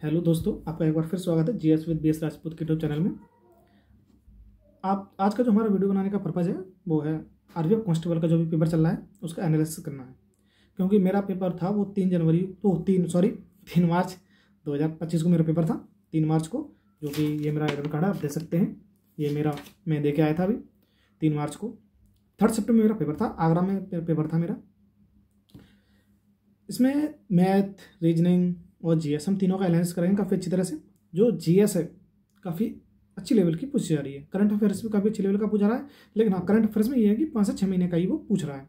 Hello दोस्तों, आपका एक बार फिर स्वागत है जीएस विद बीएस राजपूत के यूट्यूब चैनल में। आप आज का जो हमारा वीडियो बनाने का पर्पज़ है वो है आरपीएफ कांस्टेबल का जो भी पेपर चल रहा है उसका एनालिसिस करना है। क्योंकि मेरा पेपर था वो 3 मार्च 2025 को मेरा पेपर था। 3 मार्च को, जो कि ये मेरा एडमिट कार्ड है, आप देख सकते हैं। ये मेरा मैं दे के आया था अभी 3 मार्च को। 3 सितंबर में मेरा पेपर था, आगरा में पेपर था मेरा। इसमें मैथ, रीजनिंग और जीएस हम तीनों का एनालिसिस करेंगे काफ़ी अच्छी तरह से। जो जीएस है काफ़ी अच्छी लेवल की पूछी जा रही है। करंट अफेयर्स भी काफ़ी अच्छी लेवल का पूछ रहा है, लेकिन हाँ, करंट अफेयर्स में ये है कि 5 से 6 महीने का ही वो पूछ रहा है,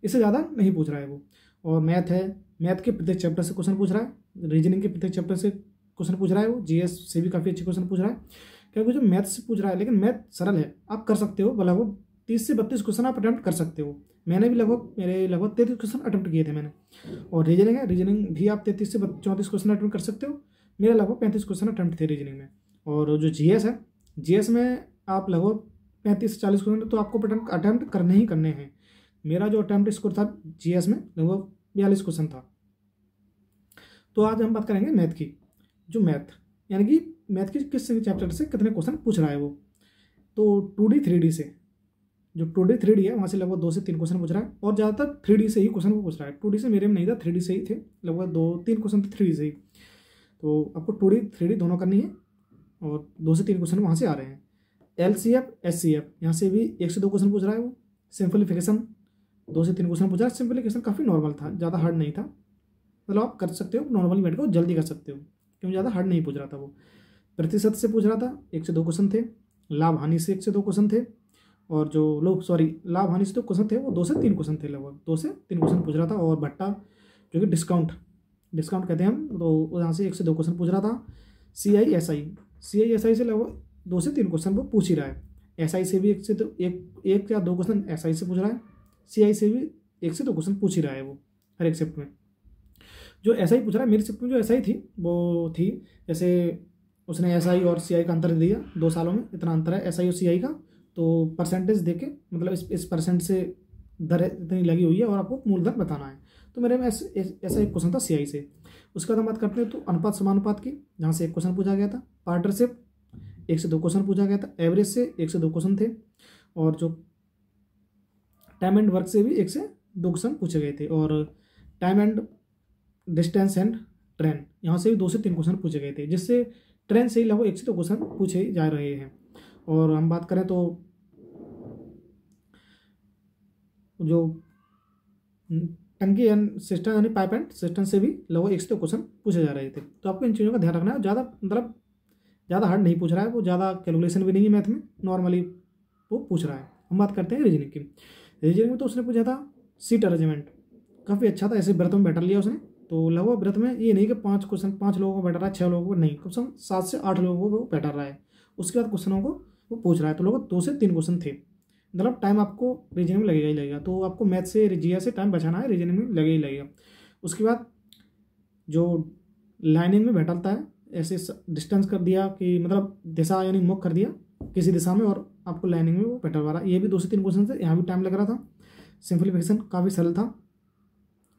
इससे ज़्यादा नहीं पूछ रहा है वो। और मैथ है, मैथ के प्रत्येक चैप्टर से क्वेश्चन पूछ रहा है। रीजनिंग के प्रत्येक चैप्टर से क्वेश्चन पूछ रहा है वो। जीएस से भी काफ़ी अच्छे क्वेश्चन पूछ रहा है, क्योंकि जो मैथ से पूछ रहा है, लेकिन मैथ सरल है, आप कर सकते हो। भला वो 30 से 32 क्वेश्चन आप अटैम्प्ट कर सकते हो। मैंने भी लगभग 33 क्वेश्चन अटैम्प्ट किए थे मैंने। और रीजनिंग है, रीजनिंग भी आप 33 से 34 क्वेश्चन अटैम्प्ट कर सकते हो। मेरे लगभग 35 क्वेश्चन अटैम्प्ट थे रीजनिंग में। और जो जीएस है, जीएस में आप लगभग 35 से 40 क्वेश्चन तो आपको अटैम्प्ट करने ही करने हैं। मेरा जो अटैम्प्ट स्कोर था जीएस में लगभग 42 क्वेश्चन था। तो आज हम बात करेंगे मैथ की। जो मैथ यानी कि मैथ की किस चैप्टर से कितने क्वेश्चन पूछ रहा है वो। तो 2D 3D से, जो 2D 3D है वहाँ से लगभग 2 से 3 क्वेश्चन पूछ रहा है। और ज़्यादातर 3D से ही क्वेश्चन पूछ रहा है। 2D से मेरे में नहीं था, 3D से ही थे। लगभग 2-3 क्वेश्चन थे 3D से ही। तो आपको 2D 3D दोनों करनी है, और 2 से 3 क्वेश्चन वहाँ से आ रहे हैं। LCF SCF यहाँ से भी 1 से 2 क्वेश्चन पूछ रहा है वो। सिंपलीफिकेशन 2 से 3 क्वेश्चन पूछ रहा है। सिंपलीफिकेशन काफ़ी नॉर्मल था, ज़्यादा हार्ड नहीं था। मतलब आप कर सकते हो, नॉर्मली बैठ कर जल्दी कर सकते हो, क्योंकि ज़्यादा हार्ड नहीं पूछ रहा था वो। प्रतिशत से पूछ रहा था, 1 से 2 क्वेश्चन थे। लाभ हानि से 1 से 2 क्वेश्चन थे। और जो लाभ हानि से तो क्वेश्चन थे वो 2 से 3 क्वेश्चन थे, लगभग 2 से 3 क्वेश्चन पूछ रहा था। और भट्टा जो कि डिस्काउंट कहते हैं हम, तो यहाँ से 1 से 2 क्वेश्चन पूछ रहा था। CISI से लगभग 2 से 3 क्वेश्चन वो पूछ ही रहा है। SI से भी 1 या 2 क्वेश्चन SI से पूछ रहा है। CI से भी 1 से 2 क्वेश्चन पूछ ही रहा है वो हर एक शिफ्ट में। जो SI पूछ रहा है, मेरी शिफ्ट में जो SI थी वो थी, जैसे उसने SI और CI का अंतर दिया, 2 सालों में इतना अंतर है SI और CI का। तो परसेंटेज देके, मतलब इस परसेंट से दर इतनी लगी हुई है और आपको मूलधन बताना है। तो मेरे में ऐसा एक क्वेश्चन था CI से। उसके बाद हम बात करते हैं तो अनुपात समानुपात की, जहाँ से 1 क्वेश्चन पूछा गया था। पार्टनरशिप 1 से 2 क्वेश्चन पूछा गया था। एवरेज से 1 से 2 क्वेश्चन थे। और जो टाइम एंड वर्क से भी 1 से 2 क्वेश्चन पूछे गए थे। और time and distance and train, यहाँ से भी 2 से 3 क्वेश्चन पूछे गए थे, जिससे ट्रेन से ही लगभग 1 से 2 क्वेश्चन पूछे जा रहे हैं। और हम बात करें तो जो टंकी एंड सिस्टम यानी पाइप एंड सिस्टम से भी लगभग 1 से 2 क्वेश्चन पूछे जा रहे थे। तो आपको इन चीज़ों का ध्यान रखना है। ज़्यादा हार्ड नहीं पूछ रहा है वो, ज़्यादा कैलकुलेशन भी नहीं है मैथ में, नॉर्मली वो पूछ रहा है। हम बात करते हैं रीजनिंग की। रीजनिंग में तो उसने पूछा था सीट अरेंजमेंट, काफ़ी अच्छा था। ऐसे व्रत में बैठा लिया उसने। तो लगभग व्रत में ये नहीं कि 5 लोगों को बैठा रहा है, 6 लोगों को नहीं, कम से कम 7 से 8 लोगों को वो बैठा रहा है। उसके बाद क्वेश्चनों को वो पूछ रहा है। तो लगभग 2 से 3 क्वेश्चन थे। मतलब टाइम आपको रीजनिंग में लगेगा ही लगेगा। तो आपको मैथ से जीएस से टाइम बचाना है, रीजनिंग में लगेगा ही लगेगा। उसके बाद जो लाइनिंग में बैठाता है, ऐसे डिस्टेंस कर दिया कि मतलब दिशा यानी मुख कर दिया किसी दिशा में, और आपको लाइनिंग में वो बैठा रहा। ये भी 2 से 3 क्वेश्चन थे, यहाँ भी टाइम लग रहा था। सिंपलीफिकेशन काफ़ी सरल था।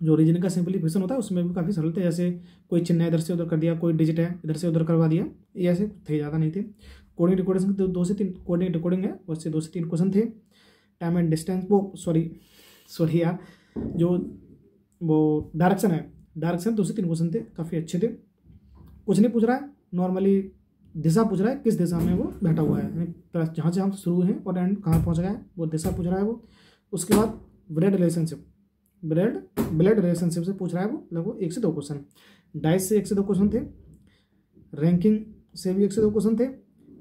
जो रीजनिंग का सिंपलीफिकेशन होता है उसमें भी काफ़ी सरल थे। जैसे कोई चिन्ह इधर से उधर कर दिया, कोई डिजिट है इधर से उधर करवा दिया, ये ऐसे थे, ज़्यादा नहीं थे। कोडिंग रिकॉर्डिंग 2 से 3 कोडिंग रिकॉर्डिंग है, उससे 2 से 3 क्वेश्चन थे। टाइम एंड डिस्टेंस सॉरी यार, जो वो डायरेक्शन है, डायरेक्शन 2 से 3 क्वेश्चन थे, काफ़ी अच्छे थे। कुछ नहीं पूछ रहा है, नॉर्मली दिशा पूछ रहा है, किस दिशा में वो बैठा हुआ है, जहाँ से हम शुरू हैं और एंड कहाँ पहुँच गए हैं, वो दिशा पूछ रहा है वो। उसके बाद ब्लड रिलेशनशिप से पूछ रहा है वो, लगभग 1 से 2 क्वेश्चन। डाइस से 1 से 2 क्वेश्चन थे। रैंकिंग से भी 1 से 2 क्वेश्चन थे।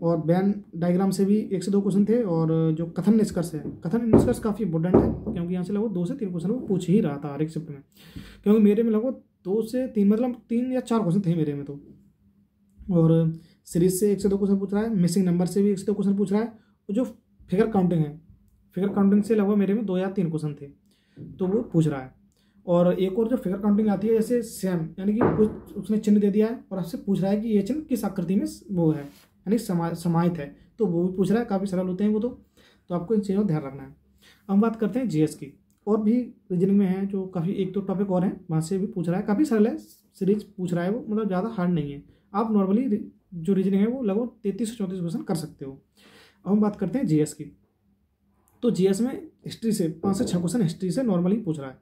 और बैन डायग्राम से भी 1 से 2 क्वेश्चन थे। और जो कथन निष्कर्ष है, कथन निष्कर्ष काफ़ी इंपॉर्टेंट है, क्योंकि यहाँ से लगभग 2 से 3 क्वेश्चन वो पूछ ही रहा था हर एक शिफ्ट में। क्योंकि मेरे में लगभग 2 से 3, मतलब 3 या 4 क्वेश्चन थे मेरे में तो। और सीरीज से 1 से 2 क्वेश्चन पूछ रहा है। मिसिंग नंबर से भी 1 से 2 क्वेश्चन पूछ रहा है। और जो फिगर काउंटिंग है, फिगर काउंटिंग से लगभग मेरे में 2 या 3 क्वेश्चन थे, तो वो पूछ रहा है। और एक और जो फिगर काउंटिंग आती है, जैसे सेम, यानी कि कुछ उसने चिन्ह दे दिया है और आपसे पूछ रहा है कि ये चिन्ह किस आकृति में वो है, यानी समाहित है, तो वो भी पूछ रहा है। काफ़ी सरल होते हैं वो तो आपको इन चीज़ों का ध्यान रखना है। हम बात करते हैं जीएस की। और भी रीजनिंग में है जो काफ़ी, 1-2 टॉपिक और हैं, वहाँ से भी पूछ रहा है। काफ़ी सरल है, सीरीज पूछ रहा है वो, मतलब ज़्यादा हार्ड नहीं है। आप नॉर्मली जो रीजनिंग है वो लगभग 33 से 34 क्वेश्चन कर सकते हो। अब हम बात करते हैं जीएस की। तो जीएस में हिस्ट्री से 5 से 6 क्वेश्चन हिस्ट्री से नॉर्मली पूछ रहा है,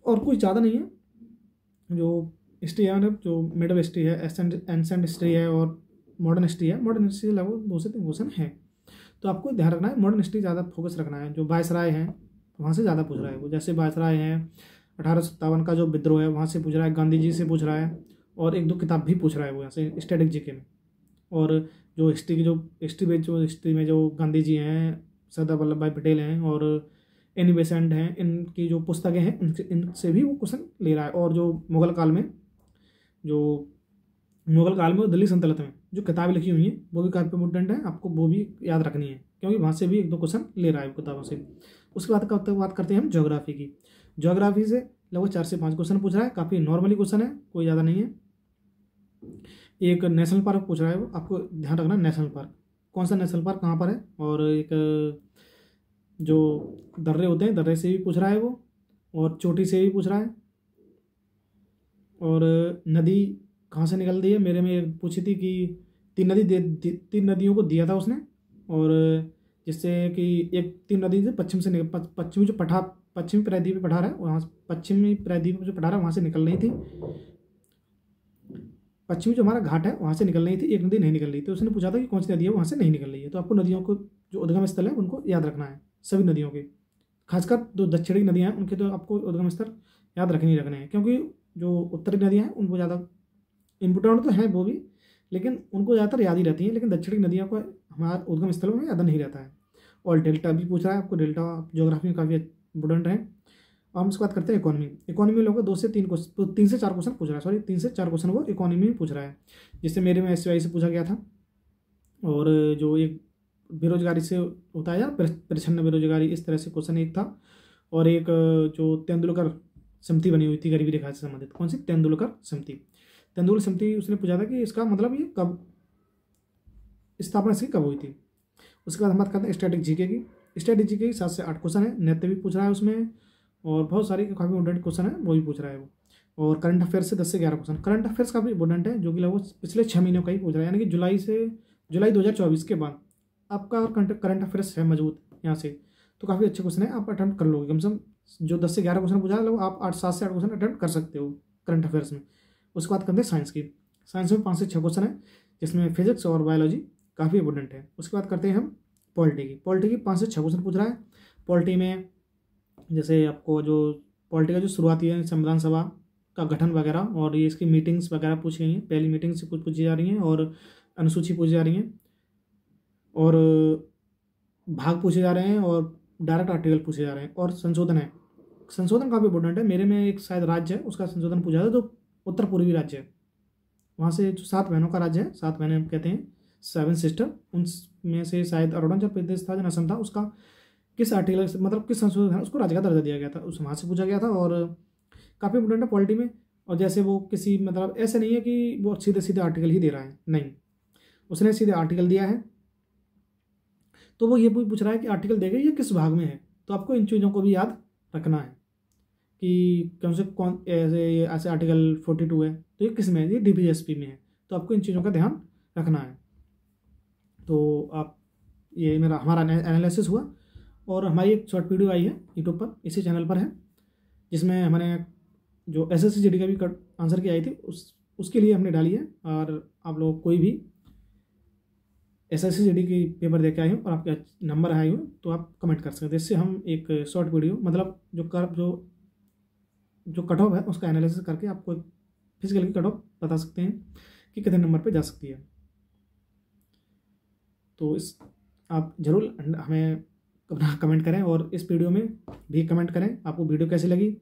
और कुछ ज़्यादा नहीं है। जो हिस्ट्री है मतलब जो मिडल हिस्ट्री है, एंसेंट हिस्ट्री है और मॉडर्न हिस्ट्री है। मॉडर्न हिस्ट्री लगभग 2 से 3 क्वेश्चन है, तो आपको ध्यान रखना है मॉडर्न हिस्ट्री ज़्यादा फोकस रखना है। जो वायसराय हैं वहाँ से ज़्यादा पूछ रहा है वो, जैसे वायसराय हैं 1857 का जो विद्रोह है वहाँ से पूछ रहा है, गांधी जी से पूछ रहा है, और 1-2 किताब भी पूछ रहा है वो यहाँ से स्टैटिक जीके में। और जो हिस्ट्री की जो हिस्ट्री में जो गांधी जी हैं, सरदार वल्लभ भाई पटेल हैं और एनी बेसेंट हैं, इनकी जो पुस्तकें हैं इनसे भी वो क्वेश्चन ले रहा है। और जो मुगल काल में दिल्ली सल्तनत में जो किताबें लिखी हुई हैं वो भी काफ़ी इंपॉर्टेंट है, आपको वो भी याद रखनी है, क्योंकि वहाँ से भी 1-2 क्वेश्चन ले रहा है किताबों से। उसके बाद बात करते हैं हम ज्योग्राफी की। ज्योग्राफी से लगभग 4 से 5 क्वेश्चन पूछ रहा है, काफ़ी नॉर्मली क्वेश्चन है, कोई ज़्यादा नहीं है। एक नेशनल पार्क पूछ रहा है वो, आपको ध्यान रखना नेशनल पार्क कौन सा नेशनल पार्क कहाँ पर है। और एक जो दर्रे होते हैं दर्रे से भी पूछ रहा है वो, और चोटी से भी पूछ रहा है। और नदी कहाँ से निकलती है, मेरे में पूछी थी कि 3 नदियों को दिया था उसने, और जिससे कि एक 3 नदी से पश्चिम से पश्चिमी जो पश्चिमी प्रायद्वीपीय पठार है वहाँ, पश्चिमी प्रायद्वीपीय जो पठार है वहाँ से निकल रही थी। पश्चिमी जो हमारा घाट है वहाँ से निकल रही थी, एक नदी नहीं निकल रही थी। तो उसने पूछा था कि कौन सी नदी है वहाँ से नहीं निकल रही है। तो आपको नदियों को जो उद्गम स्थल है उनको याद रखना है, सभी नदियों के, खासकर जो दक्षिणी नदियाँ हैं उनके तो आपको उद्गम स्थल याद रखने हैं, क्योंकि जो उत्तरी नदियाँ हैं उनको ज़्यादा इम्पोर्टेंट तो है वो भी, लेकिन उनको ज़्यादातर याद ही रहती हैं, लेकिन दक्षिणी नदियों को हमारा उद्गम स्थलों में याद नहीं रहता है। और डेल्टा भी पूछ रहा है आपको, डेल्टा ज्योग्राफी में काफ़ी इंपोर्टेंट है। और हम इसके बात करते हैं इकोनॉमी में लोगों को 3 से 4 क्वेश्चन पूछ रहा है, सॉरी 3 से 4 क्वेश्चन वो इकोनॉमी में पूछ रहा है, जिससे मेरे में SBI से पूछा गया था। और जो एक बेरोजगारी से होता है या परिच्छन्न बेरोजगारी, इस तरह से क्वेश्चन एक था। और एक जो तेंदुलकर समिति बनी हुई थी गरीबी रेखा से संबंधित, कौन सी, तेंदुलकर समिति उसने पूछा था कि इसका मतलब ये कब स्थापना इसकी कब हुई थी। उसके बाद हम बात करते हैं स्टैटिक जीके की। स्टैटिक जीके की 7 से 8 क्वेश्चन है, नृत्य भी पूछ रहा है उसमें, और बहुत सारे काफ़ी इंपॉर्टेंट क्वेश्चन है वो भी पूछ रहा है वो। और करंट अफेयर्स से 10 से 11 क्वेश्चन, करंट अफेयर्स काफ़ी इंपॉर्टेंट है, जो कि लगभग पिछले 6 महीनों का ही पूछ रहा है, यानी कि जुलाई 2024 के बाद आपका करंट अफेयर्स है मजबूत यहाँ से, तो काफ़ी अच्छे क्वेश्चन है, आप अटेम्प्ट कर लोगे। कम से कम जो 10 से 11 क्वेश्चन पूछा है लोग आप 7 से 8 क्वेश्चन अटेम्प्ट कर सकते हो करंट अफेयर्स में। उसके बाद करते हैं साइंस की। साइंस में 5 से 6 क्वेश्चन है, जिसमें फिजिक्स और बायोलॉजी काफ़ी इंपॉर्टेंट है। उसके बाद करते हैं हम पॉलिटी की 5 से 6 क्वेश्चन पूछ रहा है। पॉलिटी में जैसे आपको जो पॉलिटी का जो शुरुआती है संविधान सभा का गठन वगैरह, और ये इसकी मीटिंग्स वगैरह पूछी गई हैं, पहली मीटिंग से कुछ पूछी जा रही हैं, और अनुसूची पूछी जा रही हैं, और भाग पूछे जा रहे हैं, और डायरेक्ट आर्टिकल पूछे जा रहे हैं। और संशोधन काफ़ी इंपॉर्टेंट है, मेरे में एक शायद राज्य है उसका संशोधन पूछा था, जो उत्तर पूर्वी राज्य है, वहाँ से जो 7 बहनों का राज्य है, 7 बहनें हम कहते हैं 7 सिस्टर, उनमें से शायद अरुणाचल प्रदेश था, जो असम था, उसका किस आर्टिकल से मतलब किस संशोधन है उसको राज्य का दर्जा दिया गया था, उस वहाँ से पूछा गया था। और काफ़ी इंपॉर्टेंट है पॉलिटी में। और जैसे वो किसी मतलब ऐसे नहीं है कि वो सीधे सीधे आर्टिकल ही दे रहा है, नहीं, उसने सीधे आर्टिकल दिया है, तो वो ये पूछ रहा है कि आर्टिकल देगा ये किस भाग में है। तो आपको इन चीज़ों को भी याद रखना है कि कौन से ऐसे आर्टिकल 42 है तो ये किस में है, ये DPSP में है, तो आपको इन चीज़ों का ध्यान रखना है। तो आप ये हमारा एनालिसिस हुआ, और हमारी एक शॉर्ट वीडियो आई है यूट्यूब पर, इसी चैनल पर है, जिसमें हमने जो SSC GD का भी आंसर की आई थी उसके लिए हमने डाली है। और आप लोग कोई भी SSC GD की पेपर दे के आए हो और आपके नंबर आए हो तो आप कमेंट कर सकते हैं, इससे हम एक शॉर्ट वीडियो मतलब जो कट ऑफ है उसका एनालिसिस करके आपको फिजिकल की कट ऑफ बता सकते हैं कि कितने नंबर पे जा सकती है। तो आप ज़रूर हमें अपना कमेंट करें, और इस वीडियो में भी कमेंट करें आपको वीडियो कैसी लगी,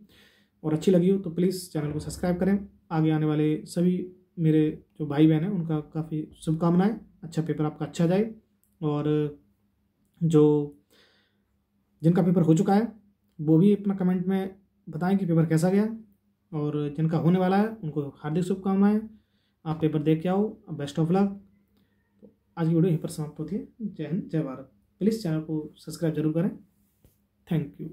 और अच्छी लगी हो तो प्लीज़ चैनल को सब्सक्राइब करें। आगे आने वाले सभी मेरे जो भाई बहन हैं उनका काफ़ी शुभकामनाएं, अच्छा पेपर आपका अच्छा जाए, और जो जिनका पेपर हो चुका है वो भी अपना कमेंट में बताएं कि पेपर कैसा गया, और जिनका होने वाला है उनको हार्दिक शुभकामनाएं, आप पेपर दे के आओ, बेस्ट ऑफ लक। आज की वीडियो यहीं पर समाप्त होती है। जय हिंद, जय भारत। प्लीज़ चैनल को सब्सक्राइब जरूर करें। Thank you.